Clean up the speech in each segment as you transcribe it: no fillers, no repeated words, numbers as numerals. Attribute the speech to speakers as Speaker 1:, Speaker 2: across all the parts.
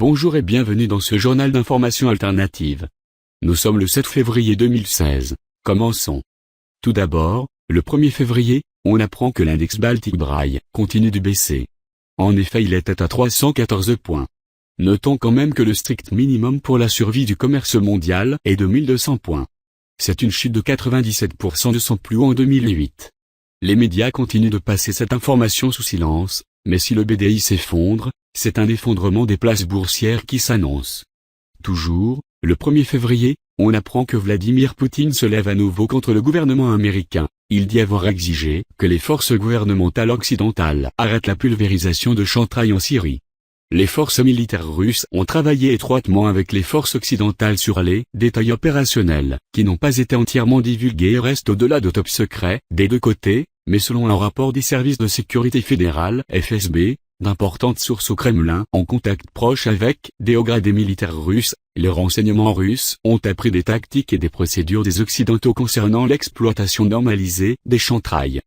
Speaker 1: Bonjour et bienvenue dans ce journal d'information alternative. Nous sommes le 7 février 2016. Commençons. Tout d'abord, le 1er février, on apprend que l'index Baltic Dry continue de baisser. En effet, il était à 314 points. Notons quand même que le strict minimum pour la survie du commerce mondial est de 1200 points. C'est une chute de 97% de son plus haut en 2008. Les médias continuent de passer cette information sous silence, mais si le BDI s'effondre, c'est un effondrement des places boursières qui s'annonce. Toujours, le 1er février, on apprend que Vladimir Poutine se lève à nouveau contre le gouvernement américain. Il dit avoir exigé que les forces gouvernementales occidentales arrêtent la pulvérisation de chantrail en Syrie. Les forces militaires russes ont travaillé étroitement avec les forces occidentales sur les détails opérationnels, qui n'ont pas été entièrement divulgués et restent au-delà de top secret des deux côtés, mais selon un rapport des services de sécurité fédérale, FSB, d'importantes sources au Kremlin en contact proche avec des hauts gradés militaires russes, les renseignements russes ont appris des tactiques et des procédures des Occidentaux concernant l'exploitation normalisée des chantrails.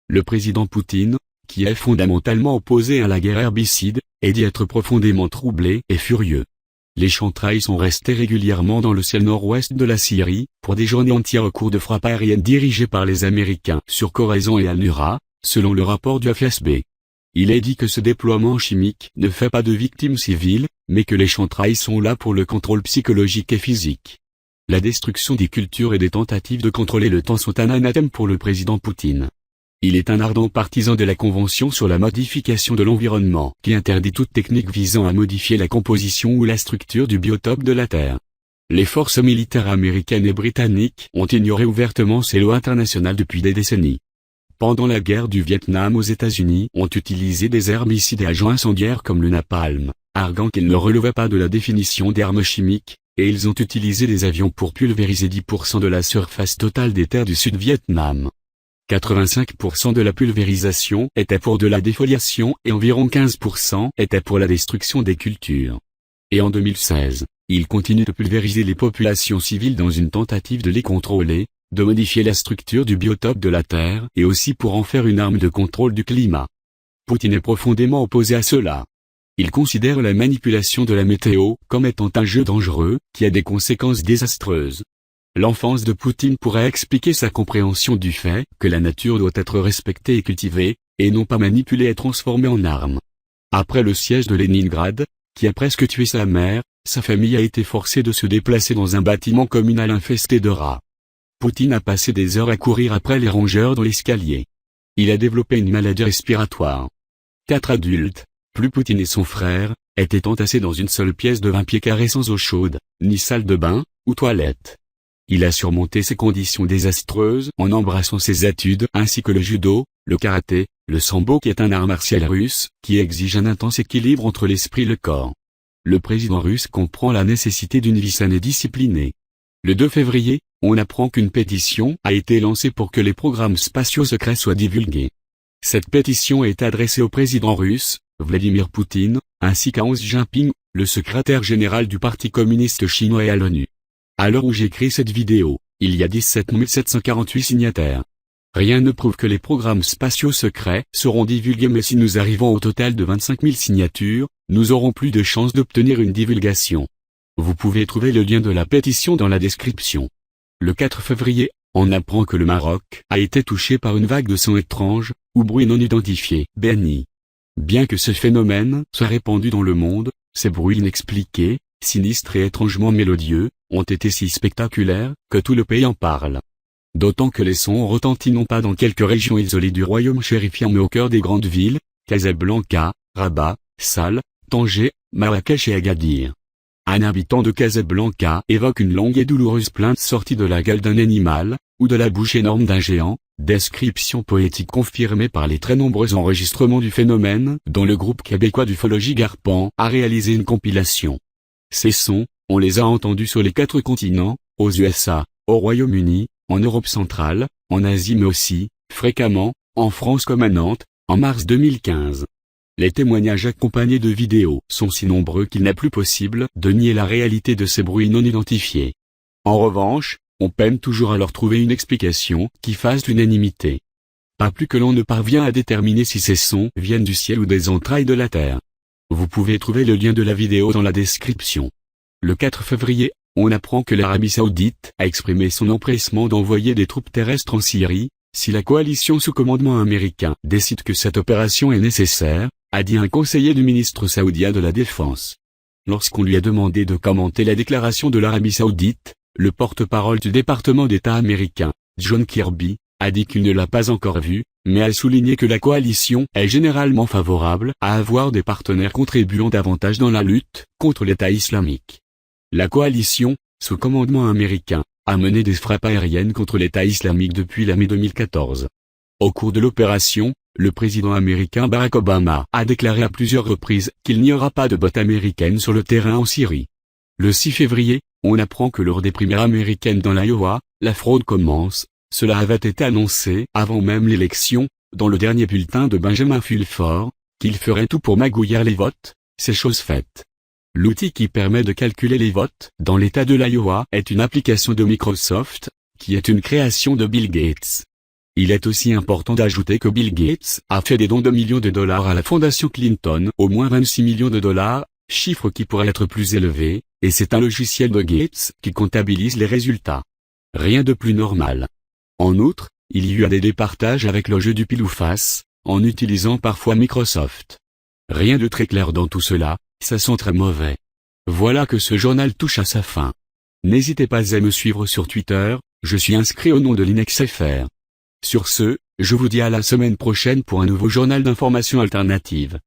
Speaker 1: Le président Poutine, qui est fondamentalement opposé à la guerre herbicide, est dit être profondément troublé et furieux. Les chantrails sont restés régulièrement dans le ciel nord-ouest de la Syrie, pour des journées entières au cours de frappes aériennes dirigées par les Américains sur Khorasan et Al-Nura, selon le rapport du FSB. Il est dit que ce déploiement chimique ne fait pas de victimes civiles, mais que les chantrails sont là pour le contrôle psychologique et physique. La destruction des cultures et des tentatives de contrôler le temps sont un anathème pour le président Poutine. Il est un ardent partisan de la Convention sur la modification de l'environnement, qui interdit toute technique visant à modifier la composition ou la structure du biotope de la Terre. Les forces militaires américaines et britanniques ont ignoré ouvertement ces lois internationales depuis des décennies. Pendant la guerre du Vietnam, aux États-Unis ont utilisé des herbicides et agents incendiaires comme le napalm, arguant qu'ils ne relevaient pas de la définition d'armes chimiques, et ils ont utilisé des avions pour pulvériser 10% de la surface totale des terres du Sud-Vietnam. 85% de la pulvérisation était pour de la défoliation et environ 15% était pour la destruction des cultures. Et en 2016, ils continuent de pulvériser les populations civiles dans une tentative de les contrôler, de modifier la structure du biotope de la Terre et aussi pour en faire une arme de contrôle du climat. Poutine est profondément opposé à cela. Il considère la manipulation de la météo comme étant un jeu dangereux qui a des conséquences désastreuses. L'enfance de Poutine pourrait expliquer sa compréhension du fait que la nature doit être respectée et cultivée, et non pas manipulée et transformée en arme. Après le siège de Leningrad, qui a presque tué sa mère, sa famille a été forcée de se déplacer dans un bâtiment communal infesté de rats. Poutine a passé des heures à courir après les rongeurs dans l'escalier. Il a développé une maladie respiratoire. 4 adultes, plus Poutine et son frère, étaient entassés dans une seule pièce de 20 pieds carrés sans eau chaude, ni salle de bain, ou toilette. Il a surmonté ces conditions désastreuses en embrassant ses études ainsi que le judo, le karaté, le sambo qui est un art martial russe, qui exige un intense équilibre entre l'esprit et le corps. Le président russe comprend la nécessité d'une vie saine et disciplinée. Le 2 février, on apprend qu'une pétition a été lancée pour que les programmes spatiaux secrets soient divulgués. Cette pétition est adressée au président russe, Vladimir Poutine, ainsi qu'à Xi Jinping, le secrétaire général du Parti communiste chinois et à l'ONU. À l'heure où j'écris cette vidéo, il y a 17 748 signataires. Rien ne prouve que les programmes spatiaux secrets seront divulgués, mais si nous arrivons au total de 25 000 signatures, nous aurons plus de chances d'obtenir une divulgation. Vous pouvez trouver le lien de la pétition dans la description. Le 4 février, on apprend que le Maroc a été touché par une vague de sons étranges, ou bruits non identifiés, BNI. Bien que ce phénomène soit répandu dans le monde, ces bruits inexpliqués, sinistres et étrangement mélodieux, ont été si spectaculaires, que tout le pays en parle. D'autant que les sons ont retenti non pas dans quelques régions isolées du royaume chérifien mais au cœur des grandes villes, Casablanca, Rabat, Salles, Tanger, Marrakech et Agadir. Un habitant de Casablanca évoque une longue et douloureuse plainte sortie de la gueule d'un animal, ou de la bouche énorme d'un géant, description poétique confirmée par les très nombreux enregistrements du phénomène, dont le groupe québécois d'ufologie Garpan a réalisé une compilation. Ces sons, on les a entendus sur les 4 continents, aux USA, au Royaume-Uni, en Europe centrale, en Asie mais aussi, fréquemment, en France comme à Nantes, en mars 2015. Les témoignages accompagnés de vidéos sont si nombreux qu'il n'est plus possible de nier la réalité de ces bruits non identifiés. En revanche, on peine toujours à leur trouver une explication qui fasse l'unanimité. Pas plus que l'on ne parvient à déterminer si ces sons viennent du ciel ou des entrailles de la terre. Vous pouvez trouver le lien de la vidéo dans la description. Le 4 février, on apprend que l'Arabie Saoudite a exprimé son empressement d'envoyer des troupes terrestres en Syrie, si la coalition sous commandement américain décide que cette opération est nécessaire, a dit un conseiller du ministre saoudien de la Défense. Lorsqu'on lui a demandé de commenter la déclaration de l'Arabie Saoudite, le porte-parole du département d'État américain, John Kirby, a dit qu'il ne l'a pas encore vue, mais a souligné que la coalition est généralement favorable à avoir des partenaires contribuant davantage dans la lutte contre l'État islamique. La coalition, sous commandement américain, a mené des frappes aériennes contre l'État islamique depuis la mai 2014. Au cours de l'opération, le président américain Barack Obama a déclaré à plusieurs reprises qu'il n'y aura pas de bottes américaines sur le terrain en Syrie. Le 6 février, on apprend que lors des primaires américaines dans l'Iowa, la fraude commence. Cela avait été annoncé avant même l'élection, dans le dernier bulletin de Benjamin Fulford, qu'il ferait tout pour magouiller les votes, c'est chose faite. L'outil qui permet de calculer les votes dans l'État de l'Iowa est une application de Microsoft, qui est une création de Bill Gates. Il est aussi important d'ajouter que Bill Gates a fait des dons de millions de dollars à la fondation Clinton, au moins 26 millions de dollars, chiffre qui pourrait être plus élevé, et c'est un logiciel de Gates qui comptabilise les résultats. Rien de plus normal. En outre, il y a des départages avec le jeu du pile ou face, en utilisant parfois Microsoft. Rien de très clair dans tout cela, ça sent très mauvais. Voilà que ce journal touche à sa fin. N'hésitez pas à me suivre sur Twitter, je suis inscrit au nom de LinuxFR. Sur ce, je vous dis à la semaine prochaine pour un nouveau journal d'information alternative.